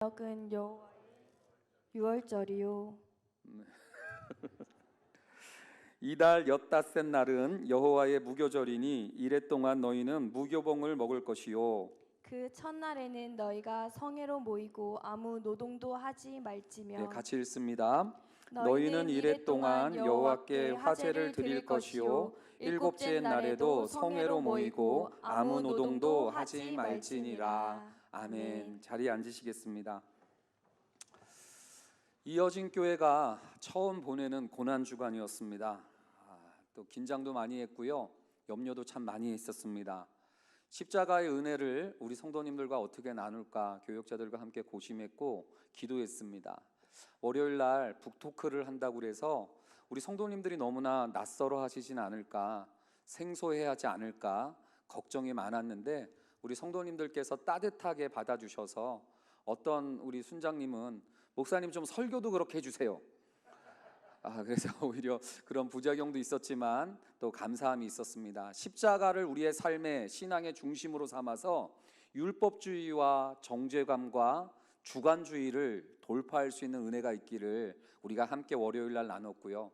여긴 여호와의 유월절이요. 이달 엿닷새 날은 여호와의 무교절이니 이래 동안 너희는 무교봉을 먹을 것이요. 그 첫날에는 너희가 성회로 모이고 아무 노동도 하지 말지며. 같이 읽습니다. 너희는 이래 동안 여호와께 화제를 드릴 것이요 일곱째 날에도 성회로 모이고 아무 노동도 하지 말지니라. 아멘. 자리에 앉으시겠습니다. 이어진 교회가 처음 보내는 고난 주간이었습니다. 또 긴장도 많이 했고요, 염려도 참 많이 했었습니다. 십자가의 은혜를 우리 성도님들과 어떻게 나눌까 교역자들과 함께 고심했고 기도했습니다. 월요일 날 북토크를 한다고 그래서 우리 성도님들이 너무나 낯설어 하시진 않을까, 생소해하지 않을까 걱정이 많았는데 우리 성도님들께서 따뜻하게 받아주셔서 어떤 우리 순장님은 목사님 좀 설교도 그렇게 해주세요. 그래서 오히려 그런 부작용도 있었지만 또 감사함이 있었습니다. 십자가를 우리의 삶의 신앙의 중심으로 삼아서 율법주의와 정죄감과 주관주의를 돌파할 수 있는 은혜가 있기를 우리가 함께 월요일 날 나눴고요.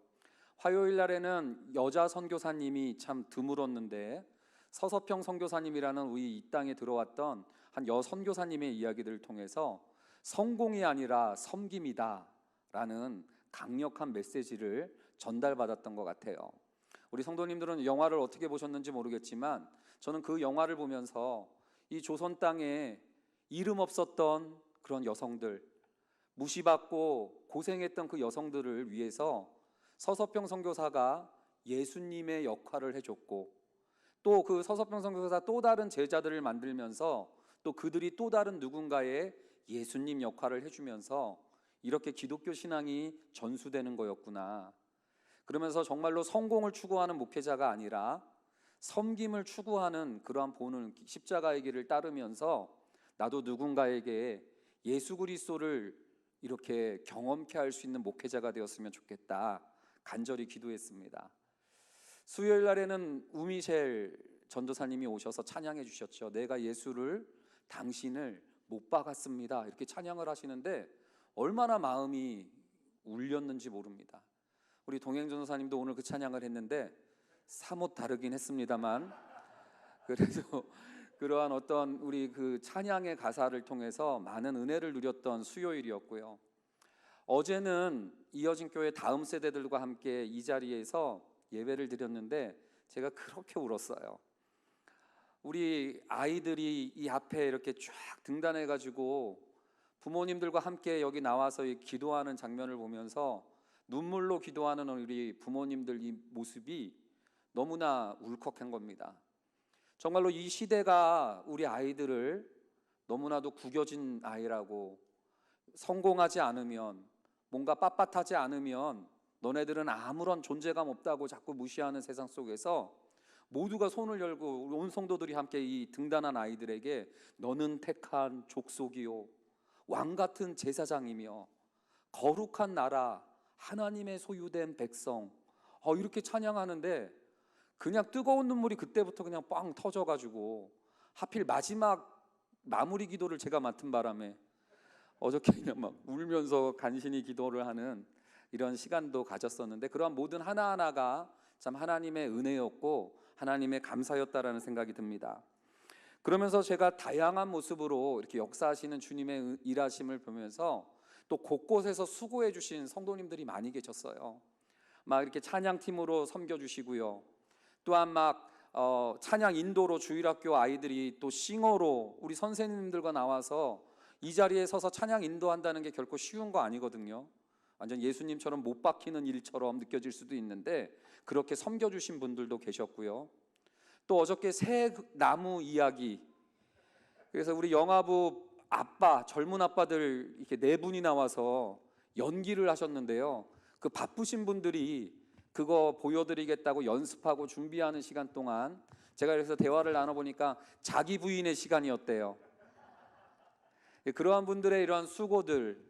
화요일 날에는 여자 선교사님이 참 드물었는데 서서평 선교사님이라는 우리 이 땅에 들어왔던 한 여선교사님의 이야기들을 통해서 성공이 아니라 섬김이다 라는 강력한 메시지를 전달받았던 것 같아요. 우리 성도님들은 영화를 어떻게 보셨는지 모르겠지만 저는 그 영화를 보면서 이 조선 땅에 이름 없었던 그런 여성들, 무시받고 고생했던 그 여성들을 위해서 서서평 선교사가 예수님의 역할을 해줬고, 또 그 서서평 선교사 또 다른 제자들을 만들면서 또 그들이 또 다른 누군가의 예수님 역할을 해주면서 이렇게 기독교 신앙이 전수되는 거였구나. 그러면서 정말로 성공을 추구하는 목회자가 아니라 섬김을 추구하는 그러한 보는 십자가의 길을 따르면서 나도 누군가에게 예수 그리스도를 이렇게 경험케 할 수 있는 목회자가 되었으면 좋겠다 간절히 기도했습니다. 수요일 날에는 우미셸 전도사님이 오셔서 찬양해 주셨죠. 내가 예수를 당신을 못 박았습니다 이렇게 찬양을 하시는데 얼마나 마음이 울렸는지 모릅니다. 우리 동행 전도사님도 오늘 그 찬양을 했는데 사뭇 다르긴 했습니다만 그래도 그러한 어떤 우리 그 찬양의 가사를 통해서 많은 은혜를 누렸던 수요일이었고요. 어제는 이어진 교회 다음 세대들과 함께 이 자리에서 예배를 드렸는데 제가 그렇게 울었어요. 우리 아이들이 이 앞에 이렇게 쫙 등단해 가지고 부모님들과 함께 여기 나와서 기도하는 장면을 보면서 눈물로 기도하는 우리 부모님들 이 모습이 너무나 울컥한 겁니다. 정말로 이 시대가 우리 아이들을 너무나도 구겨진 아이라고, 성공하지 않으면, 뭔가 빳빳하지 않으면 너네들은 아무런 존재감 없다고 자꾸 무시하는 세상 속에서 모두가 손을 열고 온 성도들이 함께 이 등단한 아이들에게 너는 택한 족속이요 왕같은 제사장이며 거룩한 나라 하나님의 소유된 백성, 이렇게 찬양하는데 그냥 뜨거운 눈물이 그때부터 그냥 빵 터져가지고 하필 마지막 마무리 기도를 제가 맡은 바람에 어저께 그냥 막 울면서 간신히 기도를 하는 이런 시간도 가졌었는데 그러한 모든 하나하나가 참 하나님의 은혜였고 하나님의 감사였다라는 생각이 듭니다. 그러면서 제가 다양한 모습으로 이렇게 역사하시는 주님의 일하심을 보면서 또 곳곳에서 수고해 주신 성도님들이 많이 계셨어요. 막 이렇게 찬양팀으로 섬겨주시고요, 또한 막 찬양 인도로 주일학교 아이들이 또 싱어로 우리 선생님들과 나와서 이 자리에 서서 찬양 인도한다는 게 결코 쉬운 거 아니거든요. 완전 예수님처럼 못 박히는 일처럼 느껴질 수도 있는데 그렇게 섬겨주신 분들도 계셨고요. 또 어저께 새 나무 이야기, 그래서 우리 영화부 아빠, 젊은 아빠들 이렇게 네 분이 나와서 연기를 하셨는데요. 그 바쁘신 분들이 그거 보여드리겠다고 연습하고 준비하는 시간 동안 제가 그래서 대화를 나눠보니까 자기 부인의 시간이었대요. 그러한 분들의 이러한 수고들,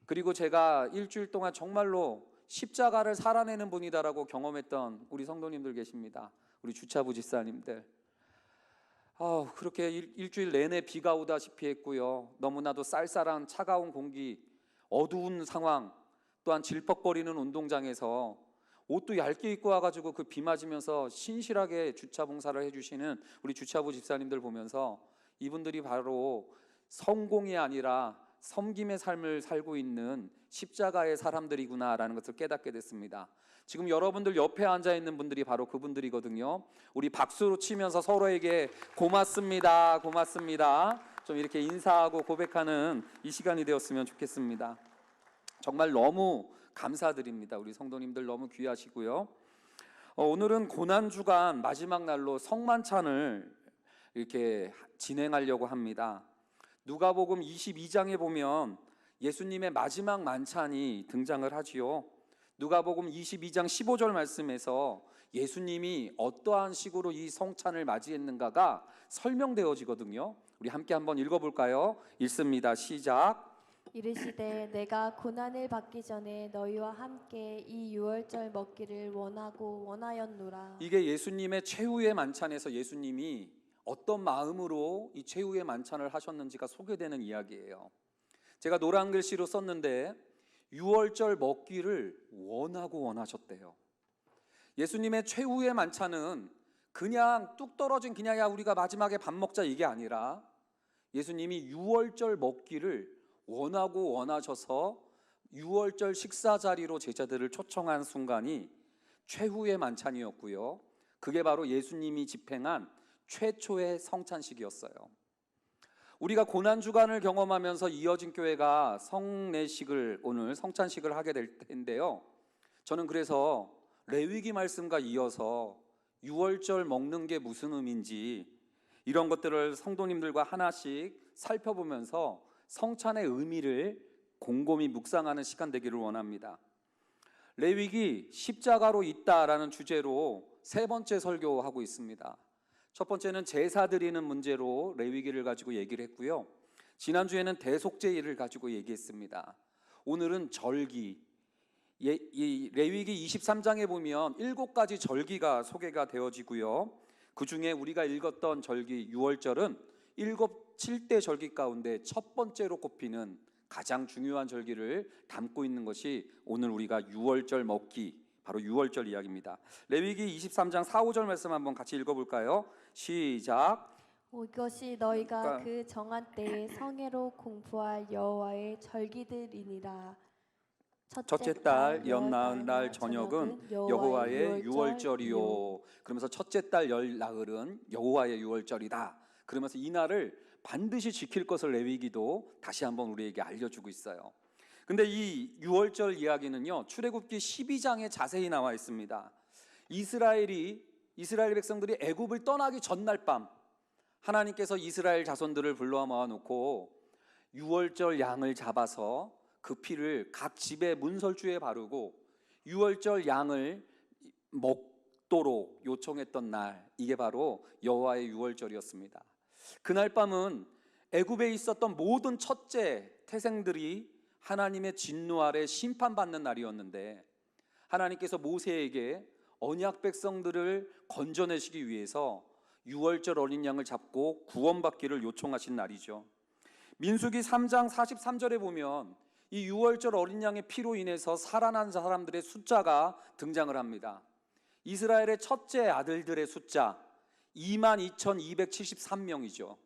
그리고 제가 일주일 동안 정말로 십자가를 살아내는 분이다라고 경험했던 우리 성도님들 계십니다. 우리 주차부 집사님들, 그렇게 일주일 내내 비가 오다시피 했고요. 너무나도 쌀쌀한 차가운 공기, 어두운 상황, 또한 질퍽거리는 운동장에서 옷도 얇게 입고 와가지고 그 비 맞으면서 신실하게 주차 봉사를 해주시는 우리 주차부 집사님들 보면서 이분들이 바로 성공이 아니라 섬김의 삶을 살고 있는 십자가의 사람들이구나라는 것을 깨닫게 됐습니다. 지금 여러분들 옆에 앉아 있는 분들이 바로 그분들이거든요. 우리 박수로 치면서 서로에게 고맙습니다, 고맙습니다 좀 이렇게 인사하고 고백하는 이 시간이 되었으면 좋겠습니다. 정말 너무 감사드립니다. 우리 성도님들 너무 귀하시고요. 오늘은 고난주간 마지막 날로 성만찬을 이렇게 진행하려고 합니다. 누가복음 22장에 보면 예수님의 마지막 만찬이 등장을 하지요. 누가복음 22장 15절 말씀에서 예수님이 어떠한 식으로 이 성찬을 맞이했는가가 설명되어지거든요. 우리 함께 한번 읽어볼까요? 읽습니다. 시작. 이르시되 내가 고난을 받기 전에 너희와 함께 이 유월절 먹기를 원하고 원하였노라. 이게 예수님의 최후의 만찬에서 예수님이 어떤 마음으로 이 최후의 만찬을 하셨는지가 소개되는 이야기예요. 제가 노란 글씨로 썼는데 유월절 먹기를 원하고 원하셨대요. 예수님의 최후의 만찬은 그냥 뚝 떨어진 그냥 야 우리가 마지막에 밥 먹자 이게 아니라 예수님이 유월절 먹기를 원하고 원하셔서 유월절 식사 자리로 제자들을 초청한 순간이 최후의 만찬이었고요. 그게 바로 예수님이 집행한 최초의 성찬식이었어요. 우리가 고난주간을 경험하면서 이어진 교회가 성례식을 오늘 성찬식을 하게 될 텐데요. 저는 그래서 레위기 말씀과 이어서 유월절 먹는 게 무슨 의미인지 이런 것들을 성도님들과 하나씩 살펴보면서 성찬의 의미를 곰곰이 묵상하는 시간 되기를 원합니다. 레위기 십자가로 있다라는 주제로 세 번째 설교하고 있습니다. 첫 번째는 제사 드리는 문제로 레위기를 가지고 얘기를 했고요. 지난주에는 대속제일을 가지고 얘기했습니다. 오늘은 절기, 이 레위기 23장에 보면 7가지 절기가 소개가 되어지고요. 그 중에 우리가 읽었던 절기 유월절은 7대 절기 가운데 첫 번째로 꼽히는 가장 중요한 절기를 담고 있는 것이 오늘 우리가 유월절 먹기, 바로 유월절 이야기입니다. 레위기 23장 4, 5절 말씀 한번 같이 읽어볼까요? 시작. 이것이 너희가 그 정한 때에 성회로 공부할 여호와의 절기들이니라. 첫째 달 연나흘 날 저녁은 여호와의 유월절이요. 그러면서 첫째 달 열 나흘은 여호와의 유월절이다. 그러면서 이 날을 반드시 지킬 것을 레위기도 다시 한번 우리에게 알려주고 있어요. 근데 이 유월절 이야기는요, 출애굽기 12장에 자세히 나와 있습니다. 이스라엘 백성들이 애굽을 떠나기 전날 밤 하나님께서 이스라엘 자손들을 불러 모아놓고 유월절 양을 잡아서 그 피를 각 집의 문설주에 바르고 유월절 양을 먹도록 요청했던 날, 이게 바로 여호와의 유월절이었습니다. 그날 밤은 애굽에 있었던 모든 첫째 태생들이 하나님의 진노 아래 심판받는 날이었는데 하나님께서 모세에게 언약 백성들을 건져내시기 위해서 유월절 어린 양을 잡고 구원받기를 요청하신 날이죠. 민수기 3장 43절에 보면 이 유월절 어린 양의 피로 인해서 살아난 사람들의 숫자가 등장을 합니다. 이스라엘의 첫째 아들들의 숫자 22,273명이죠.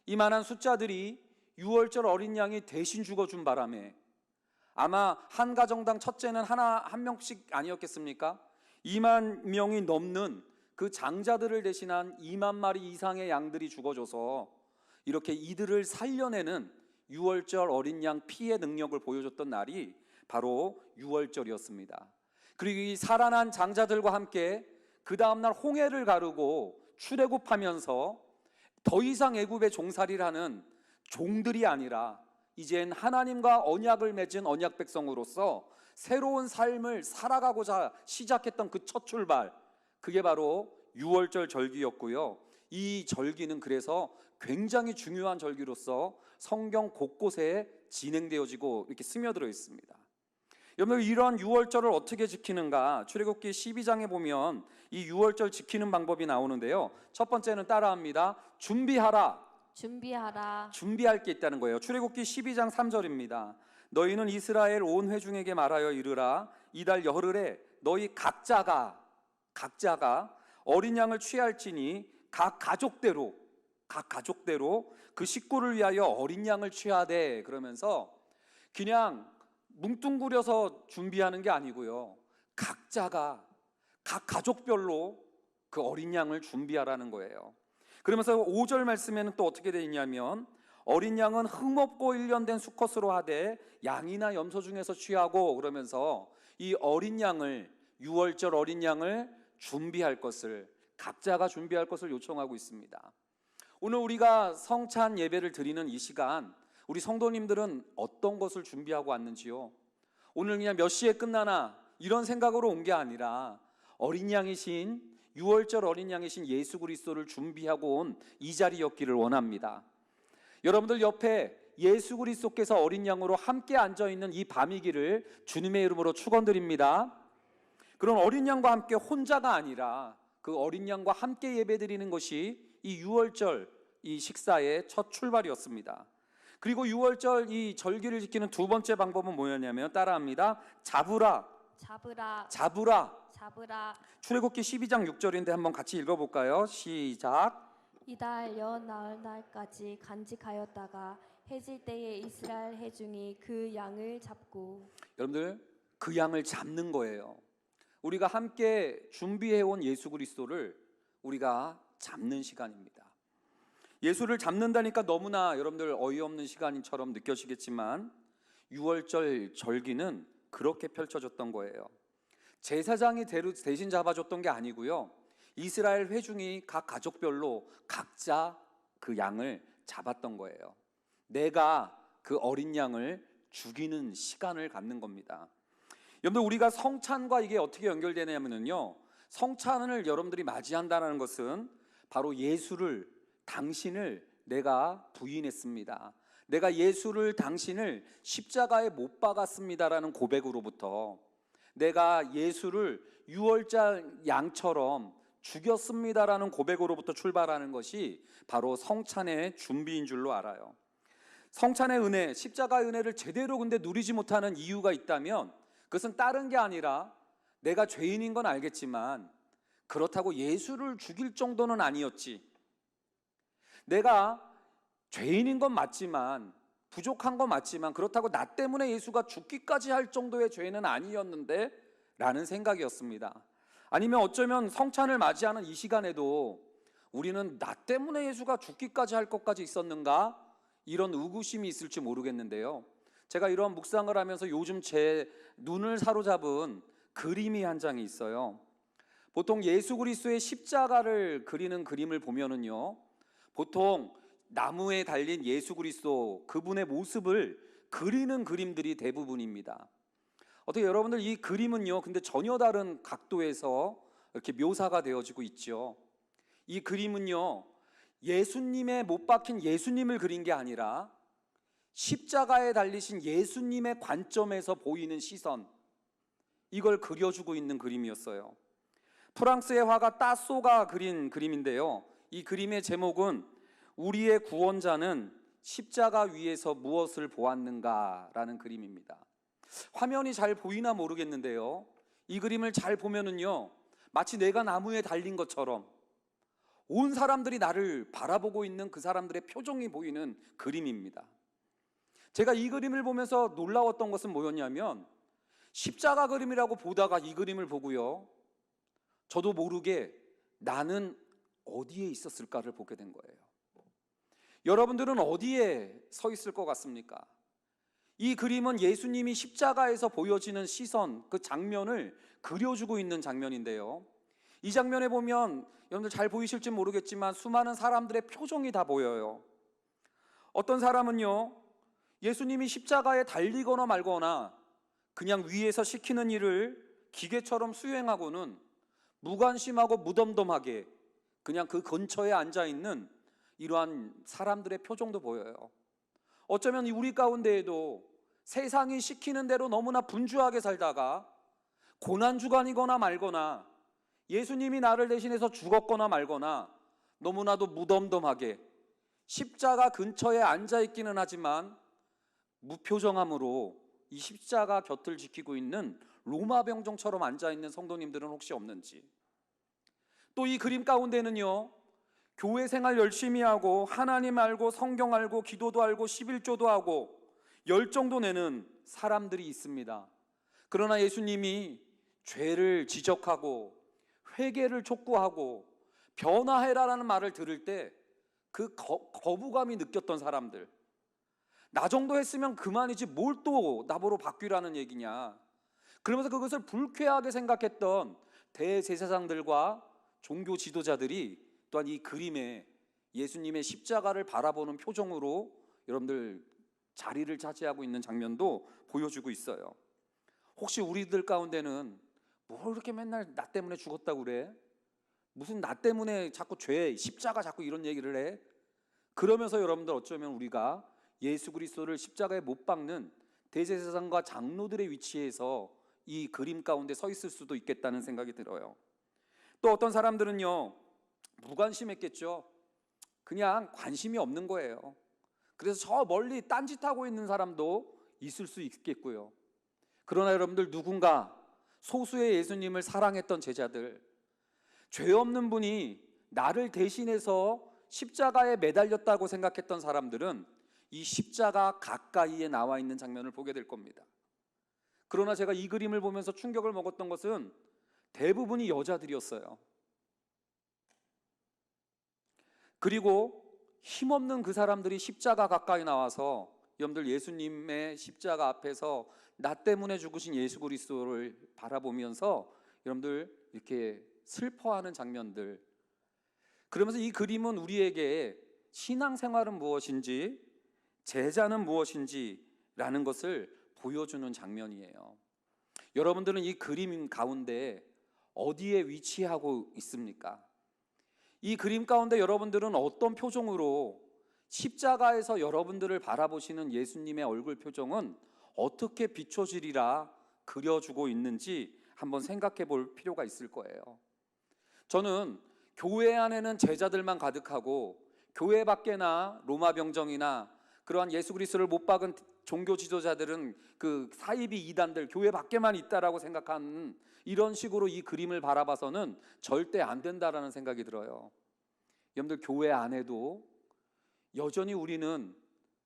이만한 숫자들이 유월절 어린 양이 대신 죽어준 바람에 아마 한 가정당 첫째는 한 명씩 아니었겠습니까? 2만 명이 넘는 그 장자들을 대신한 2만 마리 이상의 양들이 죽어져서 이렇게 이들을 살려내는 유월절 어린 양 피의 능력을 보여줬던 날이 바로 유월절이었습니다. 그리고 이 살아난 장자들과 함께 그 다음날 홍해를 가르고 출애굽하면서 더 이상 애굽의 종살이를 하는 종들이 아니라 이젠 하나님과 언약을 맺은 언약 백성으로서 새로운 삶을 살아가고자 시작했던 그 첫 출발, 그게 바로 유월절 절기였고요. 이 절기는 그래서 굉장히 중요한 절기로서 성경 곳곳에 진행되어지고 이렇게 스며들어 있습니다. 여러분, 이러한 유월절을 어떻게 지키는가? 출애굽기 12장에 보면 이 유월절 지키는 방법이 나오는데요. 첫 번째는 따라합니다. 준비하라. 준비하라. 준비할 게 있다는 거예요. 출애굽기 12장 3절입니다. 너희는 이스라엘 온 회중에게 말하여 이르라. 이달 열흘에 너희 각자가 어린 양을 취할지니 각 가족대로 그 식구를 위하여 어린 양을 취하되, 그러면서 그냥 뭉뚱그려서 준비하는 게 아니고요. 각자가 각 가족별로 그 어린 양을 준비하라는 거예요. 그러면서 5절 말씀에는 또 어떻게 되어 있냐면, 어린 양은 흠없고 일련된 수컷으로 하되 양이나 염소 중에서 취하고, 그러면서 이 어린 양을, 유월절 어린 양을 준비할 것을, 각자가 준비할 것을 요청하고 있습니다. 오늘 우리가 성찬 예배를 드리는 이 시간, 우리 성도님들은 어떤 것을 준비하고 왔는지요? 오늘 그냥 몇 시에 끝나나 이런 생각으로 온 게 아니라 어린 양이신, 유월절 어린 양이신 예수 그리스도를 준비하고 온 이 자리였기를 원합니다. 여러분들 옆에 예수 그리스도께서 어린 양으로 함께 앉아있는 이 밤이기를 주님의 이름으로 축원드립니다. 그런 어린 양과 함께 혼자가 아니라 그 어린 양과 함께 예배드리는 것이 이 유월절 이 식사의 첫 출발이었습니다. 그리고 유월절 이 절기를 지키는 두 번째 방법은 뭐였냐면, 따라합니다. 잡으라. 출애굽기 12장 6절인데 한번 같이 읽어볼까요? 시작. 이달 여 나흘 날까지 간직하였다가 해질 때에 이스라엘 회중이 그 양을 잡고. 여러분들, 그 양을 잡는 거예요. 우리가 함께 준비해온 예수 그리스도를 우리가 잡는 시간입니다. 예수를 잡는다니까 너무나 여러분들 어이없는 시간처럼 느껴지겠지만, 유월절 절기는 그렇게 펼쳐졌던 거예요. 제사장이 대신 잡아줬던 게 아니고요, 이스라엘 회중이 각 가족별로 각자 그 양을 잡았던 거예요. 내가 그 어린 양을 죽이는 시간을 갖는 겁니다. 여러분들, 우리가 성찬과 이게 어떻게 연결되냐면요, 성찬을 여러분들이 맞이한다는 것은 바로 예수를, 당신을 내가 부인했습니다, 내가 예수를, 당신을 십자가에 못 박았습니다라는 고백으로부터, 내가 예수를 유월절 양처럼 죽였습니다라는 고백으로부터 출발하는 것이 바로 성찬의 준비인 줄로 알아요. 성찬의 은혜, 십자가의 은혜를 제대로 근데 누리지 못하는 이유가 있다면, 그것은 다른 게 아니라 내가 죄인인 건 알겠지만 그렇다고 예수를 죽일 정도는 아니었지, 내가 죄인인 건 맞지만, 부족한 건 맞지만, 그렇다고 나 때문에 예수가 죽기까지 할 정도의 죄는 아니었는데 라는 생각이었습니다. 아니면 어쩌면 성찬을 맞이하는 이 시간에도 우리는 나 때문에 예수가 죽기까지 할 것까지 있었는가, 이런 의구심이 있을지 모르겠는데요, 제가 이런 묵상을 하면서 요즘 제 눈을 사로잡은 그림이 한 장이 있어요. 보통 예수 그리스도의 십자가를 그리는 그림을 보면은요, 보통 나무에 달린 예수 그리스도, 그분의 모습을 그리는 그림들이 대부분입니다. 어떻게 여러분들, 이 그림은요, 근데 전혀 다른 각도에서 이렇게 묘사가 되어지고 있죠. 이 그림은요, 예수님의 못 박힌 예수님을 그린 게 아니라 십자가에 달리신 예수님의 관점에서 보이는 시선, 이걸 그려주고 있는 그림이었어요. 프랑스의 화가 따소가 그린 그림인데요, 이 그림의 제목은 우리의 구원자는 십자가 위에서 무엇을 보았는가라는 그림입니다. 화면이 잘 보이나 모르겠는데요, 이 그림을 잘 보면은요, 마치 내가 나무에 달린 것처럼 온 사람들이 나를 바라보고 있는 그 사람들의 표정이 보이는 그림입니다. 제가 이 그림을 보면서 놀라웠던 것은 뭐였냐면, 십자가 그림이라고 보다가 이 그림을 보고요, 저도 모르게 나는 어디에 있었을까를 보게 된 거예요. 여러분들은 어디에 서 있을 것 같습니까? 이 그림은 예수님이 십자가에서 보여지는 시선, 그 장면을 그려주고 있는 장면인데요, 이 장면에 보면 여러분들 잘 보이실지 모르겠지만 수많은 사람들의 표정이 다 보여요. 어떤 사람은요, 예수님이 십자가에 달리거나 말거나 그냥 위에서 시키는 일을 기계처럼 수행하고는 무관심하고 무덤덤하게 그냥 그 근처에 앉아있는 이러한 사람들의 표정도 보여요. 어쩌면 우리 가운데에도 세상이 시키는 대로 너무나 분주하게 살다가 고난주간이거나 말거나 예수님이 나를 대신해서 죽었거나 말거나 너무나도 무덤덤하게 십자가 근처에 앉아있기는 하지만 무표정함으로 이 십자가 곁을 지키고 있는 로마 병정처럼 앉아있는 성도님들은 혹시 없는지. 또 이 그림 가운데는요, 교회 생활 열심히 하고 하나님 알고 성경 알고 기도도 알고 11조도 하고 열정도 내는 사람들이 있습니다. 그러나 예수님이 죄를 지적하고 회개를 촉구하고 변화해라라는 말을 들을 때 그 거부감이 느꼈던 사람들, 나 정도 했으면 그만이지 뭘 또 나보러 바뀌라는 얘기냐, 그러면서 그것을 불쾌하게 생각했던 대제사장들과 종교 지도자들이 또한 이 그림에 예수님의 십자가를 바라보는 표정으로 여러분들 자리를 차지하고 있는 장면도 보여주고 있어요. 혹시 우리들 가운데는 뭘 이렇게 맨날 나 때문에 죽었다고 그래? 무슨 나 때문에 자꾸 죄, 십자가 자꾸 이런 얘기를 해? 그러면서 여러분들 어쩌면 우리가 예수 그리스도를 십자가에 못 박는 대제사장과 장로들의 위치에서 이 그림 가운데 서 있을 수도 있겠다는 생각이 들어요. 또 어떤 사람들은요, 무관심했겠죠. 그냥 관심이 없는 거예요. 그래서 저 멀리 딴짓하고 있는 사람도 있을 수 있겠고요. 그러나 여러분들, 누군가 소수의 예수님을 사랑했던 제자들, 죄 없는 분이 나를 대신해서 십자가에 매달렸다고 생각했던 사람들은 이 십자가 가까이에 나와 있는 장면을 보게 될 겁니다. 그러나 제가 이 그림을 보면서 충격을 먹었던 것은 대부분이 여자들이었어요. 그리고 힘없는 그 사람들이 십자가 가까이 나와서 여러분들 예수님의 십자가 앞에서 나 때문에 죽으신 예수 그리스도를 바라보면서 여러분들 이렇게 슬퍼하는 장면들. 그러면서 이 그림은 우리에게 신앙생활은 무엇인지, 제자는 무엇인지라는 것을 보여주는 장면이에요. 여러분들은 이 그림 가운데 어디에 위치하고 있습니까? 이 그림 가운데 여러분들은 어떤 표정으로 십자가에서 여러분들을 바라보시는 예수님의 얼굴 표정은 어떻게 비춰지리라 그려주고 있는지 한번 생각해 볼 필요가 있을 거예요. 저는 교회 안에는 제자들만 가득하고 교회 밖에나 로마 병정이나 그러한 예수 그리스도를 못 박은 종교 지도자들은 그 사이비 이단들 교회 밖에만 있다라고 생각하는 이런 식으로 이 그림을 바라봐서는 절대 안 된다라는 생각이 들어요. 여러분들, 교회 안에도 여전히 우리는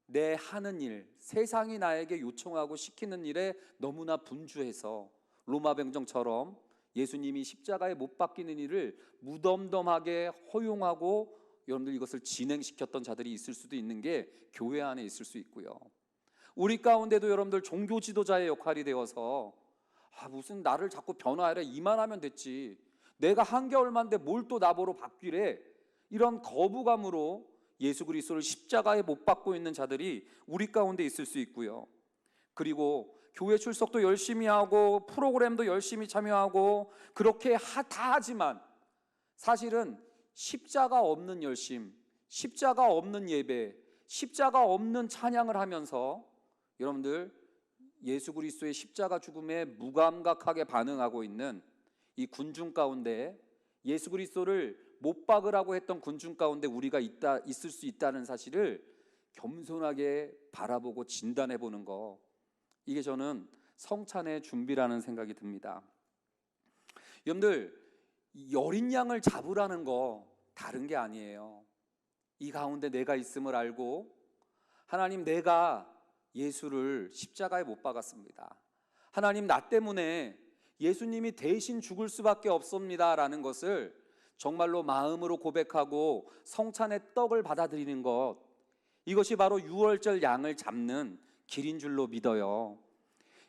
내 하는 일, 세상이 나에게 요청하고 시키는 일에 너무나 분주해서 로마 병정처럼 예수님이 십자가에 못 박히는 일을 무덤덤하게 허용하고 여러분들 이것을 진행시켰던 자들이 있을 수도 있는 게 교회 안에 있을 수 있고요. 우리 가운데도 여러분들 종교 지도자의 역할이 되어서 무슨 나를 자꾸 변화해라, 이만하면 됐지, 내가 한겨울만데 뭘 또 나보러 바뀌래, 이런 거부감으로 예수 그리스도를 십자가에 못 박고 있는 자들이 우리 가운데 있을 수 있고요. 그리고 교회 출석도 열심히 하고 프로그램도 열심히 참여하고 그렇게 다 하지만 사실은 십자가 없는 열심, 십자가 없는 예배, 십자가 없는 찬양을 하면서 여러분들 예수 그리스도의 십자가 죽음에 무감각하게 반응하고 있는 이 군중 가운데, 예수 그리스도를 못 박으라고 했던 군중 가운데 우리가 있을 수 있다는 사실을 겸손하게 바라보고 진단해 보는 거, 이게 저는 성찬의 준비라는 생각이 듭니다. 여러분들, 여린 양을 잡으라는 거 다른 게 아니에요. 이 가운데 내가 있음을 알고, 하나님, 내가 예수를 십자가에 못 박았습니다, 하나님, 나 때문에 예수님이 대신 죽을 수밖에 없습니다 라는 것을 정말로 마음으로 고백하고 성찬의 떡을 받아들이는 것, 이것이 바로 유월절 양을 잡는 길인 줄로 믿어요.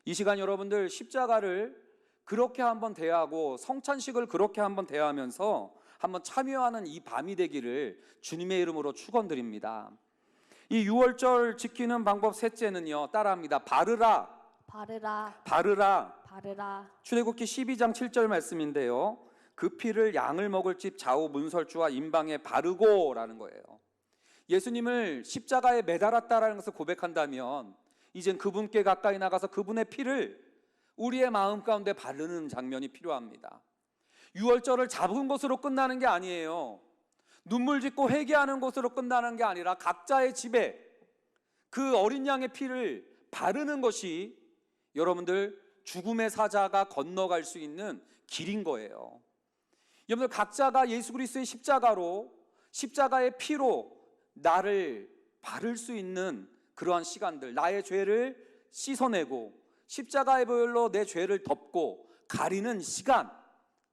이 시간 여러분들 십자가를 그렇게 한번 대하고 성찬식을 그렇게 한번 대하면서 한번 참여하는 이 밤이 되기를 주님의 이름으로 축원드립니다. 이 유월절 지키는 방법 셋째는요, 따라합니다. 바르라. 바르라, 바르라. 바르라. 출애굽기 12장 7절 말씀인데요, 그 피를 양을 먹을 집 좌우 문설주와 임방에 바르고 라는 거예요. 예수님을 십자가에 매달았다라는 것을 고백한다면 이젠 그분께 가까이 나가서 그분의 피를 우리의 마음 가운데 바르는 장면이 필요합니다. 유월절을 잡은 것으로 끝나는 게 아니에요. 눈물 짓고 회개하는 것으로 끝나는 게 아니라 각자의 집에 그 어린 양의 피를 바르는 것이 여러분들 죽음의 사자가 건너갈 수 있는 길인 거예요. 여러분들 각자가 예수 그리스도의 십자가의 피로 나를 바를 수 있는 그러한 시간들, 나의 죄를 씻어내고 십자가의 보혈로 내 죄를 덮고 가리는 시간,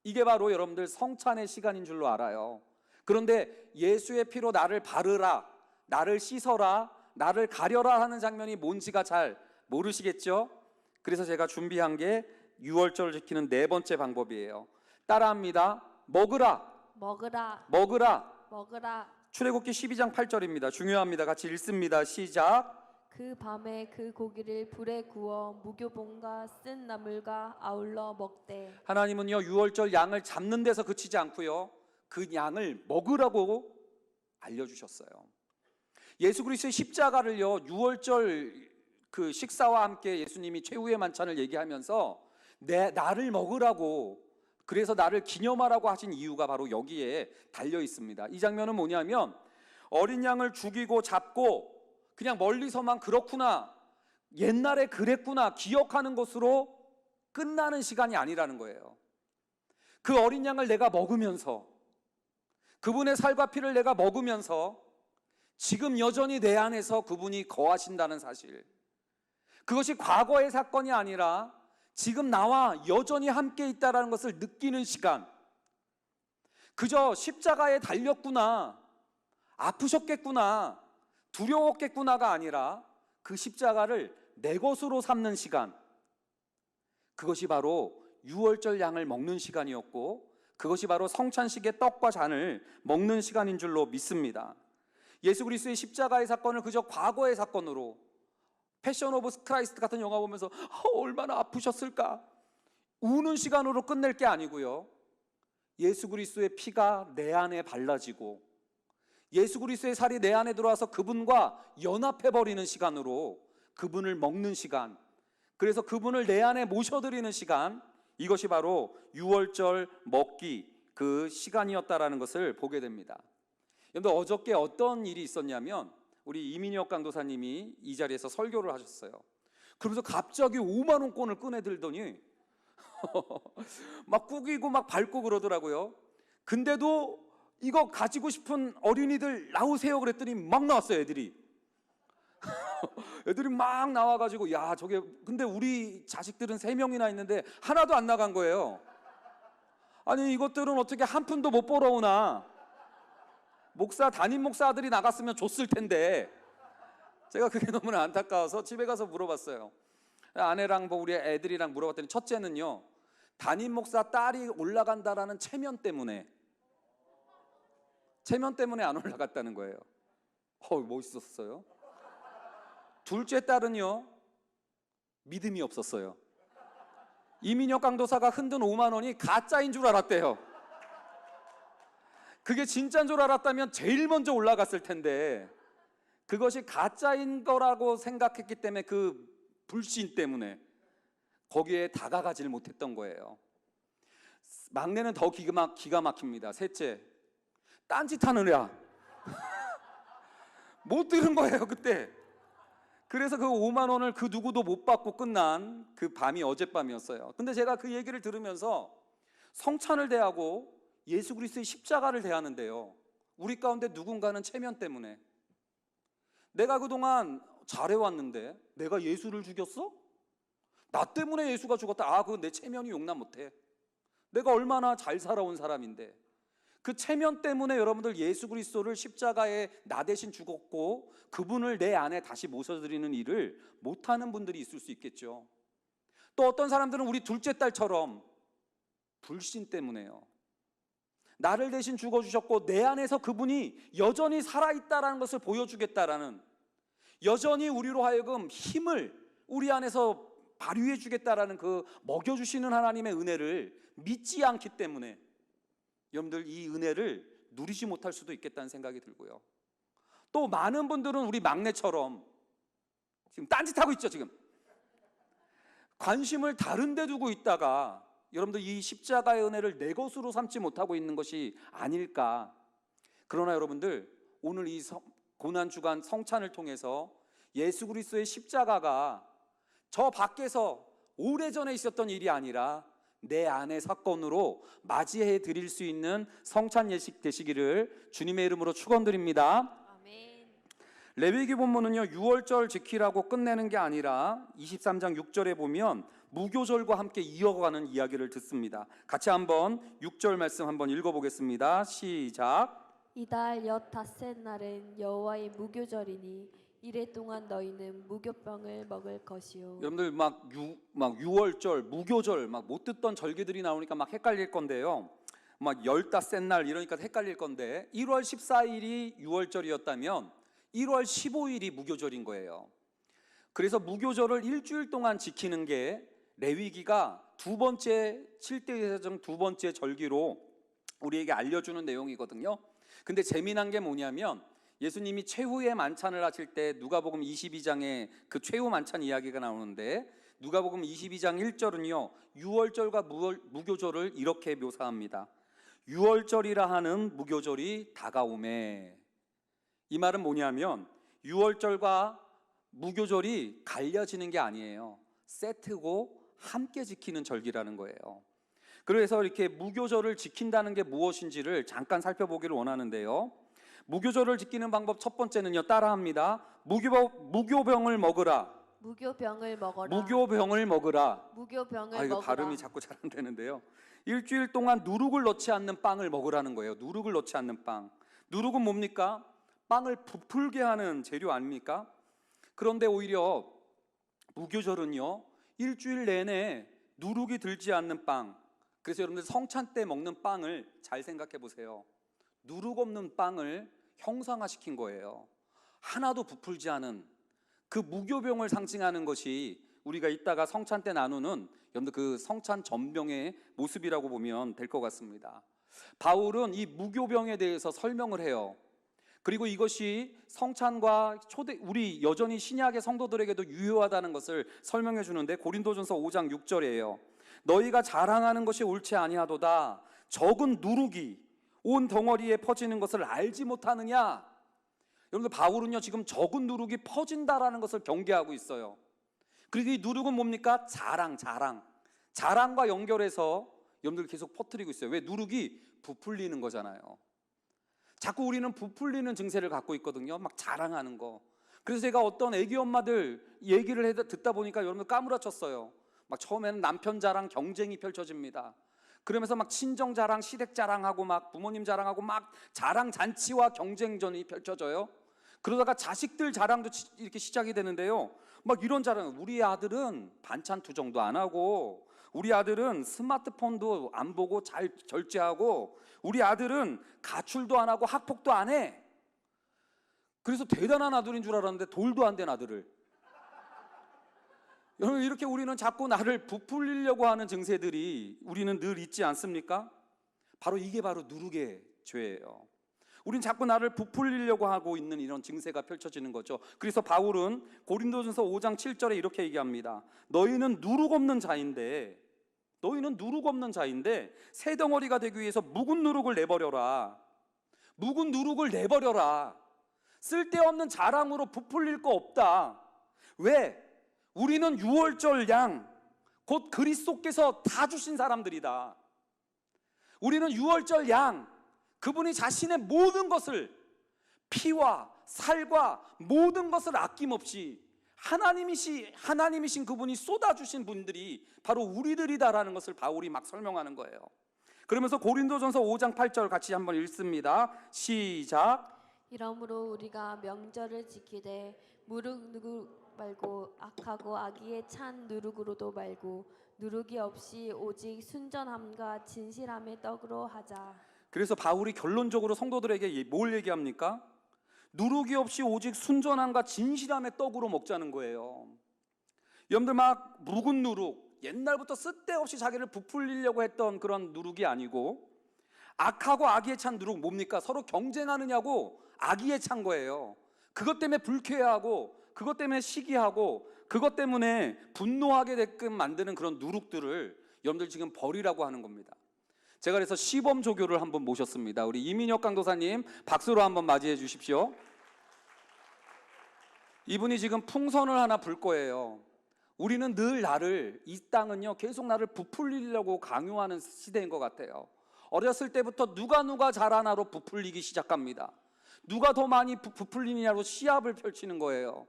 이게 바로 여러분들 성찬의 시간인 줄로 알아요. 그런데 예수의 피로 나를 바르라, 나를 씻어라, 나를 가려라 하는 장면이 뭔지가 잘 모르시겠죠? 그래서 제가 준비한 게 유월절을 지키는 네 번째 방법이에요. 따라합니다. 먹으라, 먹으라, 먹으라. 먹으라. 출애굽기 12장 8절입니다. 중요합니다. 같이 읽습니다. 시작. 그 밤에 그 고기를 불에 구워 무교봉과 쓴 나물과 아울러 먹되. 하나님은요, 유월절 양을 잡는 데서 그치지 않고요, 그 양을 먹으라고 알려주셨어요. 예수 그리스도의 십자가를요, 유월절 그 식사와 함께 예수님이 최후의 만찬을 얘기하면서 나를 먹으라고, 그래서 나를 기념하라고 하신 이유가 바로 여기에 달려 있습니다. 이 장면은 뭐냐면 어린 양을 죽이고 잡고 그냥 멀리서만 그렇구나, 옛날에 그랬구나 기억하는 것으로 끝나는 시간이 아니라는 거예요. 그 어린 양을 내가 먹으면서, 그분의 살과 피를 내가 먹으면서 지금 여전히 내 안에서 그분이 거하신다는 사실, 그것이 과거의 사건이 아니라 지금 나와 여전히 함께 있다는 것을 느끼는 시간. 그저 십자가에 달렸구나, 아프셨겠구나, 두려웠겠구나가 아니라 그 십자가를 내 것으로 삼는 시간, 그것이 바로 유월절 양을 먹는 시간이었고, 그것이 바로 성찬식의 떡과 잔을 먹는 시간인 줄로 믿습니다. 예수 그리스도의 십자가의 사건을 그저 과거의 사건으로, 패션 오브 크라이스트 같은 영화 보면서 얼마나 아프셨을까 우는 시간으로 끝낼 게 아니고요, 예수 그리스도의 피가 내 안에 발라지고 예수 그리스도의 살이 내 안에 들어와서 그분과 연합해버리는 시간으로 그분을 먹는 시간, 그래서 그분을 내 안에 모셔드리는 시간, 이것이 바로 유월절 먹기 그 시간이었다라는 것을 보게 됩니다. 여러분, 어저께 어떤 일이 있었냐면 우리 이민혁 강도사님이 이 자리에서 설교를 하셨어요. 그러면서 갑자기 5만 원권을 꺼내들더니 막 꾸기고 막 밟고 그러더라고요. 근데도 이거 가지고 싶은 어린이들 나오세요 그랬더니 막 나왔어요. 애들이 막 나와가지고, 야 저게, 근데 우리 자식들은 3명이나 있는데 하나도 안 나간 거예요. 아니 이것들은 어떻게 한 푼도 못 벌어오나, 담임 목사들이 나갔으면 줬을 텐데. 제가 그게 너무나 안타까워서 집에 가서 물어봤어요. 아내랑 우리 애들이랑 물어봤더니 첫째는요, 담임 목사 딸이 올라간다라는 체면 때문에 안 올라갔다는 거예요. 멋있었어요. 둘째 딸은요, 믿음이 없었어요. 이민혁 강도사가 흔든 5만 원이 가짜인 줄 알았대요. 그게 진짜인 줄 알았다면 제일 먼저 올라갔을 텐데, 그것이 가짜인 거라고 생각했기 때문에, 그 불신 때문에 거기에 다가가질 못했던 거예요. 막내는 더 기가 막힙니다. 셋째, 딴짓하느냐 못 들은 거예요 그때. 그래서 그 5만 원을 그 누구도 못 받고 끝난 그 밤이 어젯밤이었어요. 근데 제가 그 얘기를 들으면서 성찬을 대하고 예수 그리스도의 십자가를 대하는데요, 우리 가운데 누군가는 체면 때문에, 내가 그동안 잘해왔는데 내가 예수를 죽였어? 나 때문에 예수가 죽었다. 그건 내 체면이 용납 못해. 내가 얼마나 잘 살아온 사람인데. 그 체면 때문에 여러분들 예수 그리스도를 십자가에 나 대신 죽었고 그분을 내 안에 다시 모셔드리는 일을 못하는 분들이 있을 수 있겠죠. 또 어떤 사람들은 우리 둘째 딸처럼 불신 때문에요, 나를 대신 죽어주셨고 내 안에서 그분이 여전히 살아있다라는 것을 보여주겠다라는, 여전히 우리로 하여금 힘을 우리 안에서 발휘해 주겠다라는 그 먹여주시는 하나님의 은혜를 믿지 않기 때문에 여러분들 이 은혜를 누리지 못할 수도 있겠다는 생각이 들고요. 또 많은 분들은 우리 막내처럼 지금 딴짓하고 있죠. 지금 관심을 다른 데 두고 있다가 여러분들 이 십자가의 은혜를 내 것으로 삼지 못하고 있는 것이 아닐까. 그러나 여러분들 오늘 이 고난주간 성찬을 통해서 예수 그리스도의 십자가가 저 밖에서 오래전에 있었던 일이 아니라 내 안의 사건으로 맞이해 드릴 수 있는 성찬 예식 되시기를 주님의 이름으로 축원드립니다. 아멘. 레위기 본문은요 6월절 지키라고 끝내는 게 아니라 23장 6절에 보면 무교절과 함께 이어가는 이야기를 듣습니다. 같이 한번 6절 말씀 한번 읽어보겠습니다. 시작. 이달 엿 닷새 날은 여호와의 무교절이니 이래 동안 너희는 무교병을 먹을 것이요. 여러분들 막 6월절, 무교절 막 못 듣던 절기들이 나오니까 막 헷갈릴 건데요. 막 15날 이러니까 헷갈릴 건데 1월 14일이 6월절이었다면 1월 15일이 무교절인 거예요. 그래서 무교절을 일주일 동안 지키는 게 레위기가 두 번째 7대 제사장 두 번째 절기로 우리에게 알려주는 내용이거든요. 근데 재미난 게 뭐냐면 예수님이 최후의 만찬을 하실 때 누가복음 22장에 그 최후 만찬 이야기가 나오는데 누가복음 22장 1절은요 6월절과 무교절을 이렇게 묘사합니다. 6월절이라 하는 무교절이 다가오매. 이 말은 뭐냐면 6월절과 무교절이 갈려지는 게 아니에요. 세트고 함께 지키는 절기라는 거예요. 그래서 이렇게 무교절을 지킨다는 게 무엇인지를 잠깐 살펴보기를 원하는데요. 무교절을 지키는 방법 첫 번째는요, 따라합니다. 무교병을 먹으라. 무교병을 먹어라. 무교병을 먹으라. 무교병을 이거 먹으라. 발음이 자꾸 잘 안 되는데요. 일주일 동안 누룩을 넣지 않는 빵을 먹으라는 거예요. 누룩을 넣지 않는 빵. 누룩은 뭡니까? 빵을 부풀게 하는 재료 아닙니까? 그런데 오히려 무교절은요, 일주일 내내 누룩이 들지 않는 빵. 그래서 여러분들 성찬 때 먹는 빵을 잘 생각해 보세요. 누룩 없는 빵을 형상화시킨 거예요. 하나도 부풀지 않은 그 무교병을 상징하는 것이 우리가 이따가 성찬 때 나누는 여러분들 그 성찬 전병의 모습이라고 보면 될 것 같습니다. 바울은 이 무교병에 대해서 설명을 해요. 그리고 이것이 성찬과 우리 여전히 신약의 성도들에게도 유효하다는 것을 설명해 주는데 고린도전서 5장 6절이에요. 너희가 자랑하는 것이 옳지 아니하도다. 적은 누룩이 온 덩어리에 퍼지는 것을 알지 못하느냐. 여러분들 바울은요 지금 적은 누룩이 퍼진다라는 것을 경계하고 있어요. 그리고 이 누룩은 뭡니까? 자랑과 연결해서 여러분들 계속 퍼뜨리고 있어요. 왜? 누룩이 부풀리는 거잖아요. 자꾸 우리는 부풀리는 증세를 갖고 있거든요. 막 자랑하는 거. 그래서 제가 어떤 애기 엄마들 얘기를 듣다 보니까 여러분들 까무라쳤어요. 막 처음에는 남편 자랑 경쟁이 펼쳐집니다. 그러면서 막 친정 자랑, 시댁 자랑하고 막 부모님 자랑하고 막 자랑 잔치와 경쟁전이 펼쳐져요. 그러다가 자식들 자랑도 이렇게 시작이 되는데요. 막 이런 자랑, 우리 아들은 반찬 투정도 안 하고, 우리 아들은 스마트폰도 안 보고 잘 절제하고, 우리 아들은 가출도 안 하고 학폭도 안 해. 그래서 대단한 아들인 줄 알았는데 돌도 안 된 아들을. 여러분, 이렇게 우리는 자꾸 나를 부풀리려고 하는 증세들이 우리는 늘 있지 않습니까? 이게 바로 누룩의 죄예요. 우린 자꾸 나를 부풀리려고 하고 있는 이런 증세가 펼쳐지는 거죠. 그래서 바울은 고린도전서 5장 7절에 이렇게 얘기합니다. 너희는 누룩 없는 자인데 새 덩어리가 되기 위해서 묵은 누룩을 내버려라. 묵은 누룩을 내버려라. 쓸데없는 자랑으로 부풀릴 거 없다. 왜? 우리는 6월절 양, 곧 그리스도께서 다 주신 사람들이다. 우리는 6월절 양, 그분이 자신의 모든 것을, 피와 살과 모든 것을 아낌없이 하나님이신 그분이 쏟아주신 분들이 바로 우리들이다라는 것을 바울이 막 설명하는 거예요. 그러면서 고린도전서 5장 8절 같이 한번 읽습니다. 시작. 이러므로 우리가 명절을 지키되 누룩 말고 악하고 악의에 찬 누룩으로도 말고 누룩이 없이 오직 순전함과 진실함의 떡으로 하자. 그래서 바울이 결론적으로 성도들에게 뭘 얘기합니까? 누룩이 없이 오직 순전함과 진실함의 떡으로 먹자는 거예요. 여러분들 막 묵은 누룩, 옛날부터 쓸데없이 자기를 부풀리려고 했던 그런 누룩이 아니고, 악하고 악의에 찬 누룩 뭡니까? 서로 경쟁하느냐고 악의에 찬 거예요. 그것 때문에 불쾌해하고 그것 때문에 시기하고 그것 때문에 분노하게 되게끔 만드는 그런 누룩들을 여러분들 지금 버리라고 하는 겁니다. 제가 그래서 시범조교를 한번 모셨습니다. 우리 이민혁 강도사님 박수로 한번 맞이해 주십시오. 이분이 지금 풍선을 하나 불 거예요. 우리는 늘 나를, 이 땅은요 계속 나를 부풀리려고 강요하는 시대인 것 같아요. 어렸을 때부터 누가 잘하나로 부풀리기 시작합니다. 누가 더 많이 부풀리느냐로 시합을 펼치는 거예요.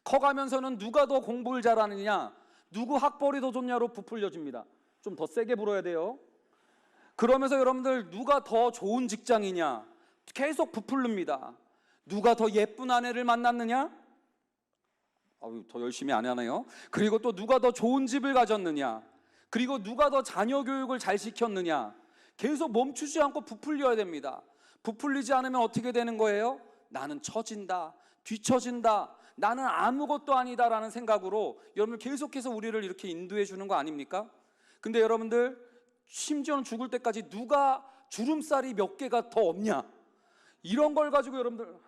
커가면서는 누가 더 공부를 잘하느냐, 누구 학벌이 더 좋냐로 부풀려집니다. 좀 더 세게 불어야 돼요. 그러면서 여러분들 누가 더 좋은 직장이냐 계속 부풀립니다. 누가 더 예쁜 아내를 만났느냐, 더 열심히 안 하네요. 그리고 또 누가 더 좋은 집을 가졌느냐, 그리고 누가 더 자녀 교육을 잘 시켰느냐, 계속 멈추지 않고 부풀려야 됩니다. 부풀리지 않으면 어떻게 되는 거예요? 나는 처진다, 뒤처진다, 나는 아무것도 아니다라는 생각으로 여러분들 계속해서 우리를 이렇게 인도해 주는 거 아닙니까? 근데 여러분들 심지어는 죽을 때까지 누가 주름살이 몇 개가 더 없냐, 이런 걸 가지고 여러분들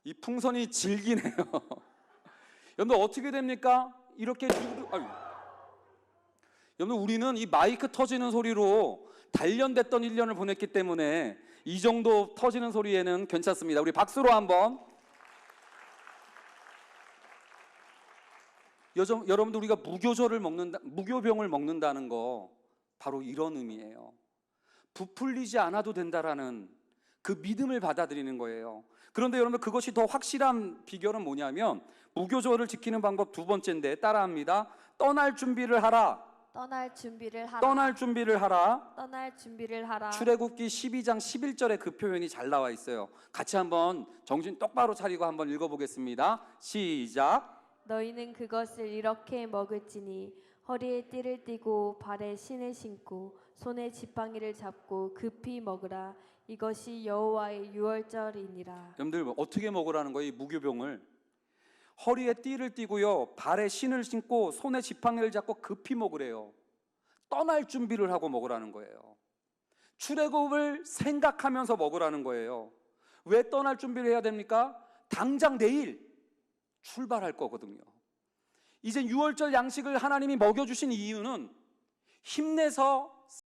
이 풍선이 질기네요. 여러분들 어떻게 됩니까? 이렇게 여러분 우리는 이 마이크 터지는 소리로 단련됐던 1년을 보냈기 때문에 이 정도 터지는 소리에는 괜찮습니다. 우리 박수로 한번. 여러분들 우리가 무교병을 먹는다는 거 바로 이런 의미예요. 부풀리지 않아도 된다라는 그 믿음을 받아들이는 거예요. 그런데 여러분 그것이 더 확실한 비결은 뭐냐면 무교절을 지키는 방법 두 번째인데 따라합니다. 떠날 준비를 하라. 떠날 준비를 하라. 떠날 준비를 하라. 떠날 준비를 하라. 출애굽기 12장 11절에 그 표현이 잘 나와 있어요. 같이 한번 정신 똑바로 차리고 한번 읽어보겠습니다. 시작. 너희는 그것을 이렇게 먹을지니 허리에 띠를 띠고 발에 신을 신고 손에 지팡이를 잡고 급히 먹으라. 이것이 여호와의 유월절이니라. 여러분들 어떻게 먹으라는 거예요? 이 무교병을 허리에 띠를 띠고요, 발에 신을 신고 손에 지팡이를 잡고 급히 먹으래요. 떠날 준비를 하고 먹으라는 거예요. 출애굽을 생각하면서 먹으라는 거예요. 왜 떠날 준비를 해야 됩니까? 당장 내일 출발할 거거든요. 이제 유월절 양식을 하나님이 먹여주신 이유는 힘내서